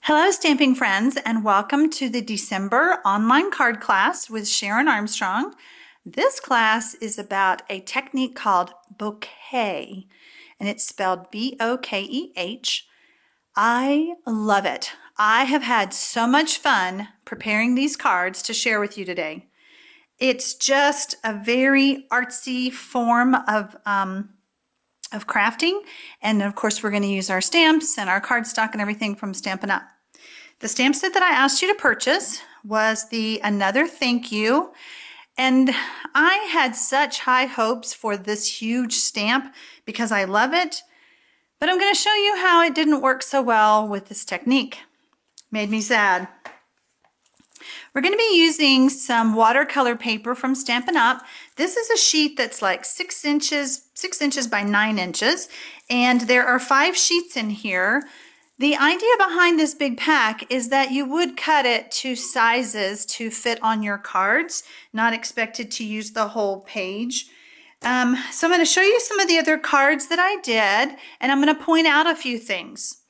Hello, stamping friends, and welcome to the December online card class with Sharon Armstrong. This class is about a technique called Bokeh, and it's spelled B-O-K-E-H. I love it. I have had so much fun preparing these cards to share with you today. It's just a very artsy form of crafting, and of course we're going to use our stamps and our cardstock and everything from Stampin' Up! The stamp set that I asked you to purchase was the Another Thank You, and I had such high hopes for this huge stamp because I love it, but I'm going to show you how it didn't work so well with this technique. Made me sad. We're going to be using some watercolor paper from Stampin' Up! This is a sheet that's like 6 inches by 9 inches, and there are 5 sheets in here. The idea behind this big pack is that you would cut it to sizes to fit on your cards, not expected to use the whole page. So I'm going to show you some of the other cards that I did, and I'm going to point out a few things.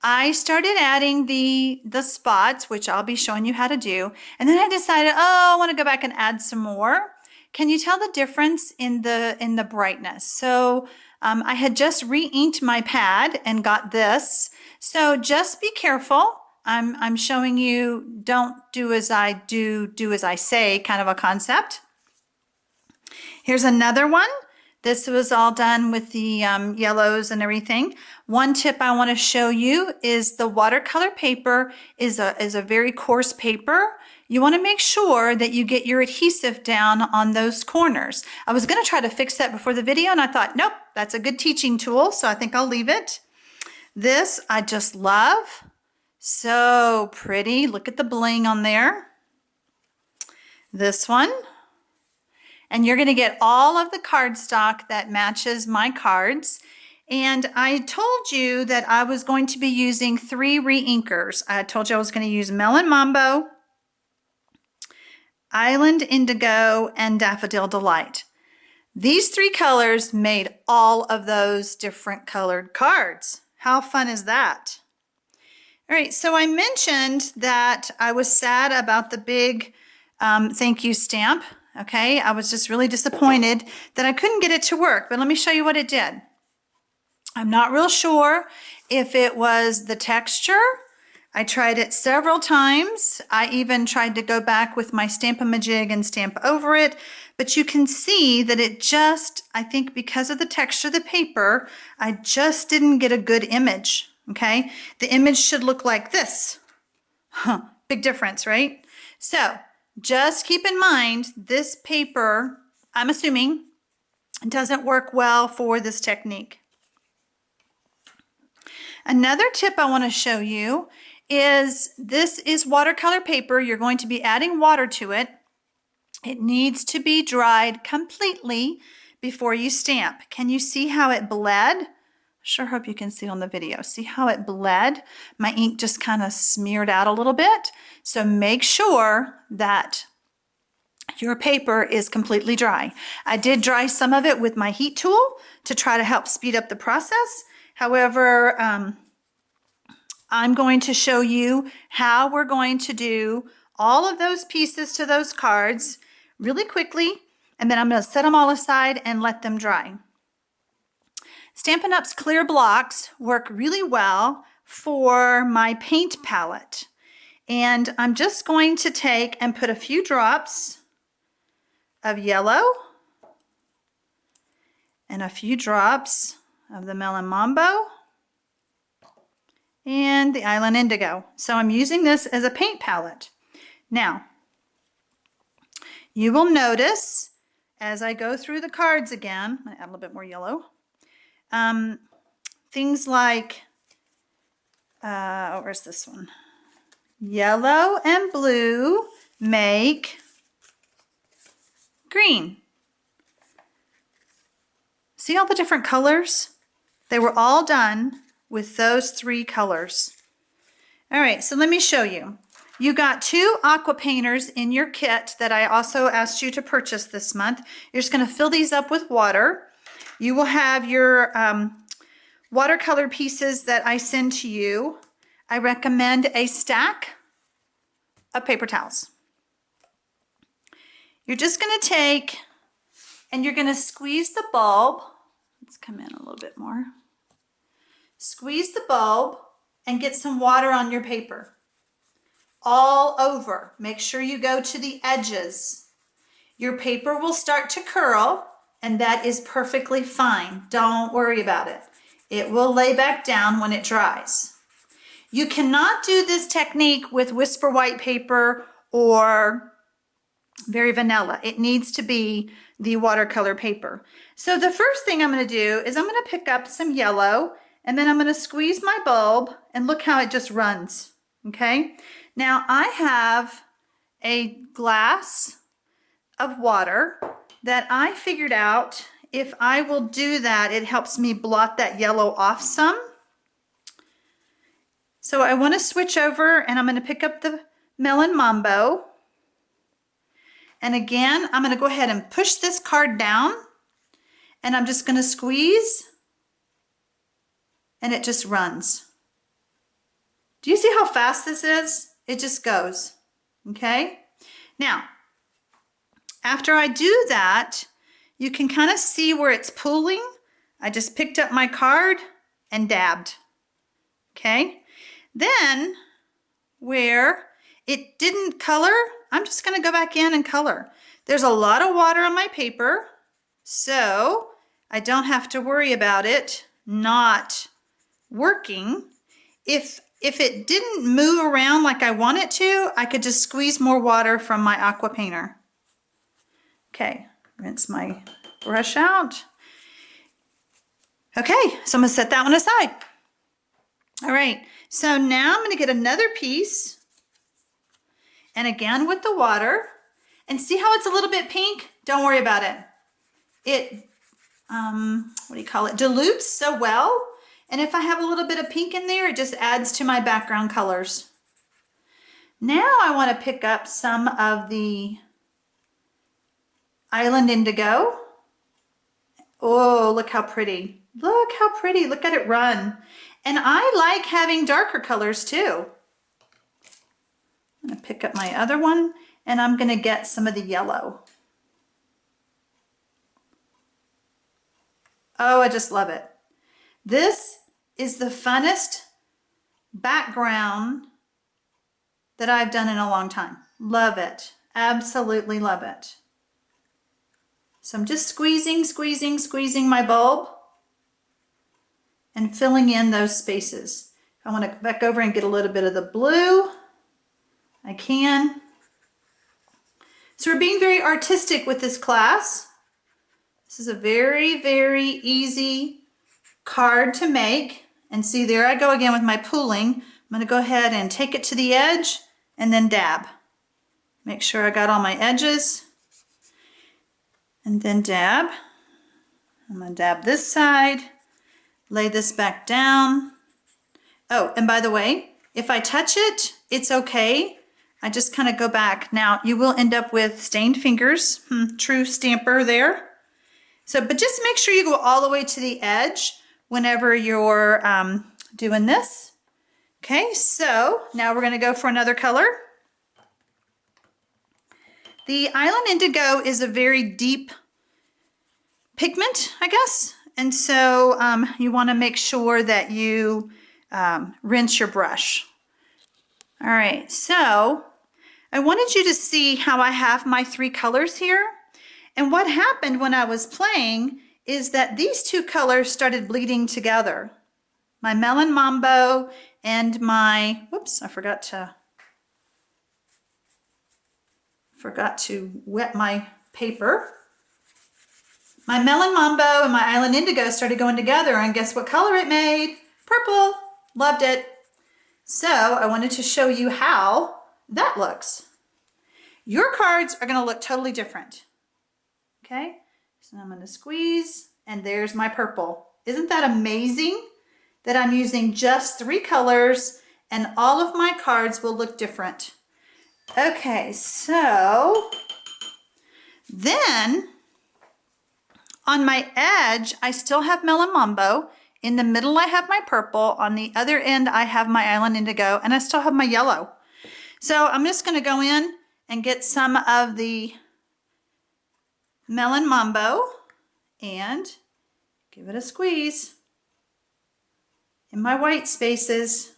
I started adding the spots, which I'll be showing you how to do, and then I decided, I want to go back and add some more. Can you tell the difference in the brightness? So I had just re-inked my pad and got this. So just be careful. I'm showing you don't do as I do as I say kind of a concept. Here's another one. This was all done with the yellows and everything. One tip I want to show you is the watercolor paper is a very coarse paper. You want to make sure that you get your adhesive down on those corners. I was going to try to fix that before the video, and I thought, nope, that's a good teaching tool, so I think I'll leave it. This I just love. So pretty. Look at the bling on there. This one. And you're going to get all of the cardstock that matches my cards. And I told you that I was going to be using 3 re-inkers. I told you I was going to use Melon Mambo, Island Indigo, and Daffodil Delight. These 3 colors made all of those different colored cards. How fun is that? All right, so I mentioned that I was sad about the big thank you stamp. Okay, I was just really disappointed that I couldn't get it to work, but let me show you what it did. I'm not real sure if it was the texture. I tried it several times. I even tried to go back with my Stamp-A-Majig and stamp over it, but you can see that it just, I think because of the texture of the paper, I just didn't get a good image, okay? The image should look like this. Big difference, right? So, just keep in mind, this paper, I'm assuming, doesn't work well for this technique. Another tip I want to show you is this is watercolor paper. You're going to be adding water to it. It needs to be dried completely before you stamp. Can you see how it bled? Sure hope you can see on the video. See how it bled? My ink just kind of smeared out a little bit. So make sure that your paper is completely dry. I did dry some of it with my heat tool to try to help speed up the process. However, I'm going to show you how we're going to do all of those pieces to those cards really quickly, and then I'm going to set them all aside and let them dry. Stampin' Up's clear blocks work really well for my paint palette. And I'm just going to take and put a few drops of yellow and a few drops of the Melon Mambo and the Island Indigo. So I'm using this as a paint palette. Now, you will notice as I go through the cards again, I'm going to add a little bit more yellow, things like, where's this one? Yellow and blue make green. See all the different colors? They were all done with those 3 colors. All right, so let me show you. You got 2 aqua painters in your kit that I also asked you to purchase this month. You're just going to fill these up with water. You will have your watercolor pieces that I send to you. I recommend a stack of paper towels. You're just going to take and you're going to squeeze the bulb. Let's come in a little bit more. Squeeze the bulb and get some water on your paper. All over. Make sure you go to the edges. Your paper will start to curl, and that is perfectly fine. Don't worry about it. It will lay back down when it dries. You cannot do this technique with Whisper White paper or Very Vanilla. It needs to be the watercolor paper. So the first thing I'm going to do is I'm going to pick up some yellow, and then I'm going to squeeze my bulb, and look how it just runs. Okay? Now I have a glass of water that I figured out if I will do that, it helps me blot that yellow off some. So I want to switch over, and I'm going to pick up the Melon Mambo. And again, I'm going to go ahead and push this card down, and I'm just going to squeeze, and it just runs. Do you see how fast this is? It just goes. Okay? Now, after I do that, you can kind of see where it's pooling. I just picked up my card and dabbed. Okay? Then, where it didn't color, I'm just going to go back in and color. There's a lot of water on my paper, so I don't have to worry about it not working. If it didn't move around like I want it to, I could just squeeze more water from my aqua painter. Okay, rinse my brush out. Okay, so I'm going to set that one aside. All right, so now I'm going to get another piece, and again with the water, and see how it's a little bit pink? Don't worry about it. It, what do you call it, dilutes so well, and if I have a little bit of pink in there, it just adds to my background colors. Now I want to pick up some of the Island Indigo. Oh, look how pretty. Look how pretty. Look at it run. And I like having darker colors too. I'm going to pick up my other one, and I'm going to get some of the yellow. Oh, I just love it. This is the funnest background that I've done in a long time. Love it. Absolutely love it. So I'm just squeezing, squeezing, squeezing my bulb and filling in those spaces. If I want to go back over and get a little bit of the blue, I can. So we're being very artistic with this class. This is a very, very easy card to make. And see, there I go again with my pooling. I'm going to go ahead and take it to the edge and then dab. Make sure I got all my edges. And then dab. I'm going to dab this side, lay this back down. Oh, and by the way, if I touch it, it's okay. I just kind of go back. Now, you will end up with stained fingers. True stamper there. So, but just make sure you go all the way to the edge whenever you're doing this. Okay, so now we're going to go for another color. The Island Indigo is a very deep pigment, I guess, and so you want to make sure that you rinse your brush. All right, so I wanted you to see how I have my three colors here, and what happened when I was playing is that these two colors started bleeding together. My Melon Mambo and my, whoops, I forgot to wet my paper. My Melon Mambo and my Island Indigo started going together, and guess what color it made? Purple. Loved it. So I wanted to show you how that looks. Your cards are going to look totally different. Okay, so I'm going to squeeze, and there's my purple. Isn't that amazing that I'm using just three colors and all of my cards will look different? Okay, so then on my edge, I still have Melon Mambo In the middle, I have my purple. On the other end, I have my Island Indigo, and I still have my yellow. So I'm just going to go in and get some of the Melon Mambo and give it a squeeze in my white spaces.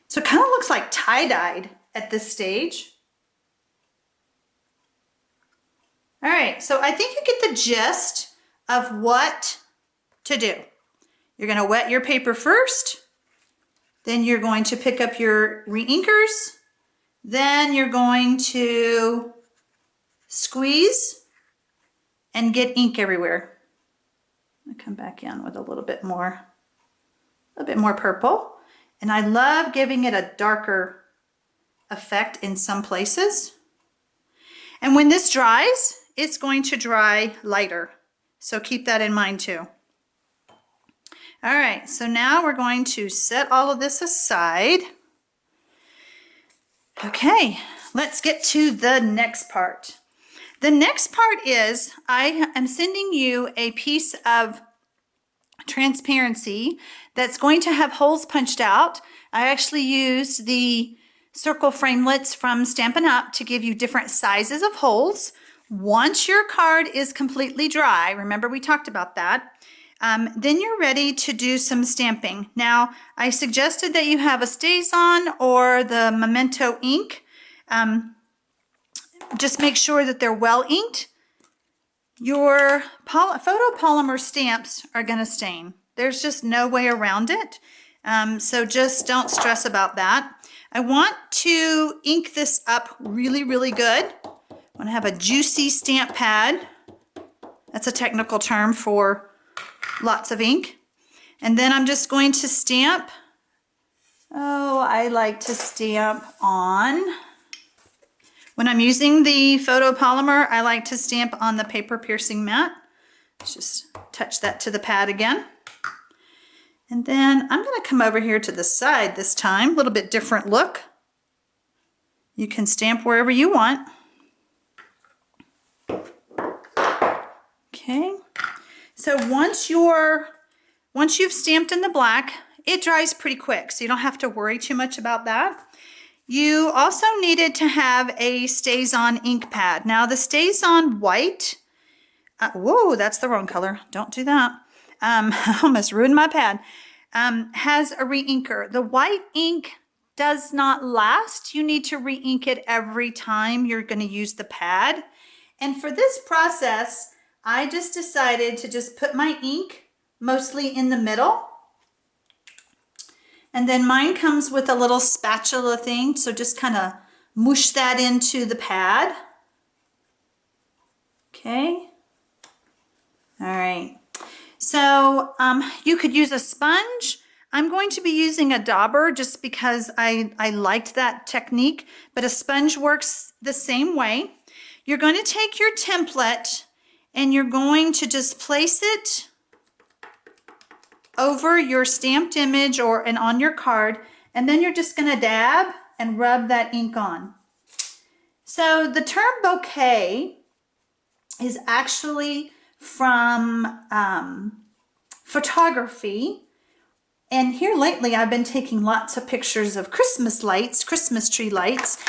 So it kind of looks like tie-dyed at this stage. All right, so I think you get the gist of what to do. You're going to wet your paper first, then you're going to pick up your re-inkers, then you're going to squeeze and get ink everywhere. I'll come back in with a little bit more purple. And I love giving it a darker effect in some places. And when this dries, it's going to dry lighter. So keep that in mind too. All right, so now we're going to set all of this aside. Okay, let's get to the next part. The next part is I am sending you a piece of transparency that's going to have holes punched out. I actually used the circle framelits from Stampin' Up! To give you different sizes of holes. Once your card is completely dry, remember we talked about that, then you're ready to do some stamping. Now, I suggested that you have a StazOn or the Memento ink. Just make sure that they're well inked. Your photopolymer stamps are going to stain. There's just no way around it. So just don't stress about that. I want to ink this up really, really good. I want to have a juicy stamp pad. That's a technical term for lots of ink. And then I'm just going to stamp. Oh, I like to stamp on. When I'm using the photopolymer, I like to stamp on the paper piercing mat. Let's just touch that to the pad again. And then I'm going to come over here to the side this time, a little bit different look. You can stamp wherever you want. Okay. So once you've stamped in the black, it dries pretty quick, so you don't have to worry too much about that. You also needed to have a StazOn ink pad. Now the StazOn white, whoa, that's the wrong color. Don't do that. I almost ruined my pad. Has a re-inker. The white ink does not last. You need to re-ink it every time you're going to use the pad. And for this process, I just decided to just put my ink mostly in the middle. And then mine comes with a little spatula thing, so just kind of mush that into the pad. Okay. All right. So you could use a sponge. I'm going to be using a dauber just because I liked that technique, but a sponge works the same way. You're going to take your template and you're going to just place it over your stamped image and on your card, and then you're just going to dab and rub that ink on. So the term bokeh is actually from photography, and here lately I've been taking lots of pictures of Christmas lights, Christmas tree lights,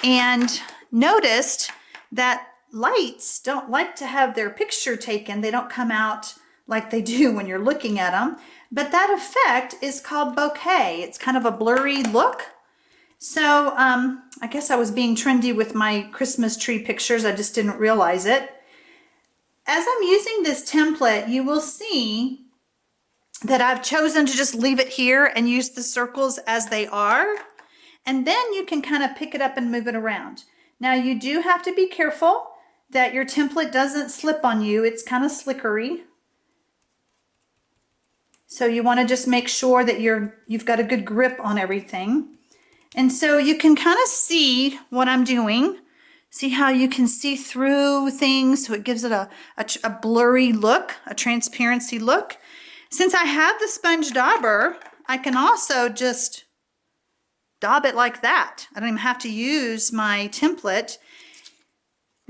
and noticed that lights don't like to have their picture taken. They don't come out like they do when you're looking at them. But that effect is called bokeh. It's kind of a blurry look. So I guess I was being trendy with my Christmas tree pictures. I just didn't realize it. As I'm using this template, you will see that I've chosen to just leave it here and use the circles as they are. And then you can kind of pick it up and move it around. Now you do have to be careful that your template doesn't slip on you. It's kind of slickery. So you want to just make sure that you've got a good grip on everything. And so you can kind of see what I'm doing. See how you can see through things, so it gives it a blurry look, a transparency look. Since I have the sponge dauber, I can also just daub it like that. I don't even have to use my template.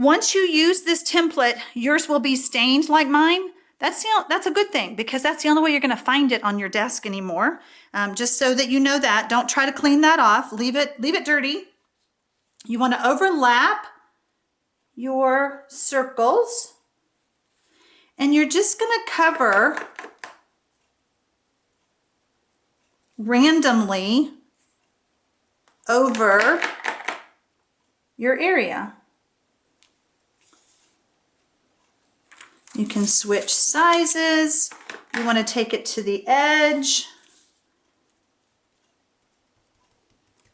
Once you use this template, yours will be stained like mine. That's a good thing, because that's the only way you're going to find it on your desk anymore. Just so that you know that. Don't try to clean that off. Leave it dirty. You want to overlap your circles, and you're just going to cover randomly over your area. You can switch sizes. You want to take it to the edge.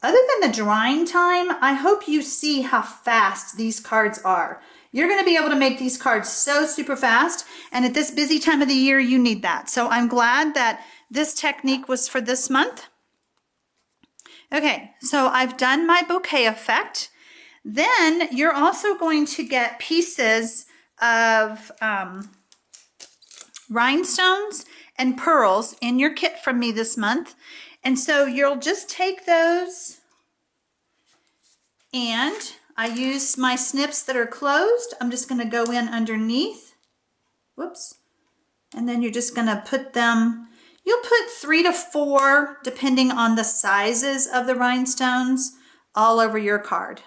Other than the drying time, I hope you see how fast these cards are. You're going to be able to make these cards so super fast, and at this busy time of the year, you need that. So I'm glad that this technique was for this month. Okay, so I've done my bouquet effect. Then you're also going to get pieces of rhinestones and pearls in your kit from me this month. And so you'll just take those, and I use my snips that are closed. I'm just going to go in underneath. Whoops. And then you're just going to put them, you'll put 3 to 4, depending on the sizes of the rhinestones, all over your card.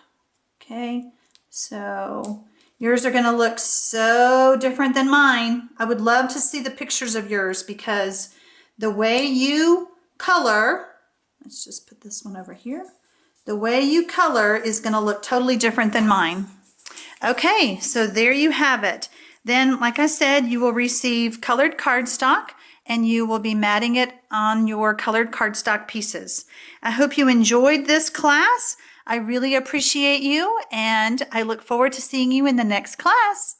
Okay, so yours are going to look so different than mine. I would love to see the pictures of yours, because the way you color, let's just put this one over here. The way you color is going to look totally different than mine. Okay, so there you have it. Then, like I said, you will receive colored cardstock, and you will be matting it on your colored cardstock pieces. I hope you enjoyed this class. I really appreciate you, and I look forward to seeing you in the next class.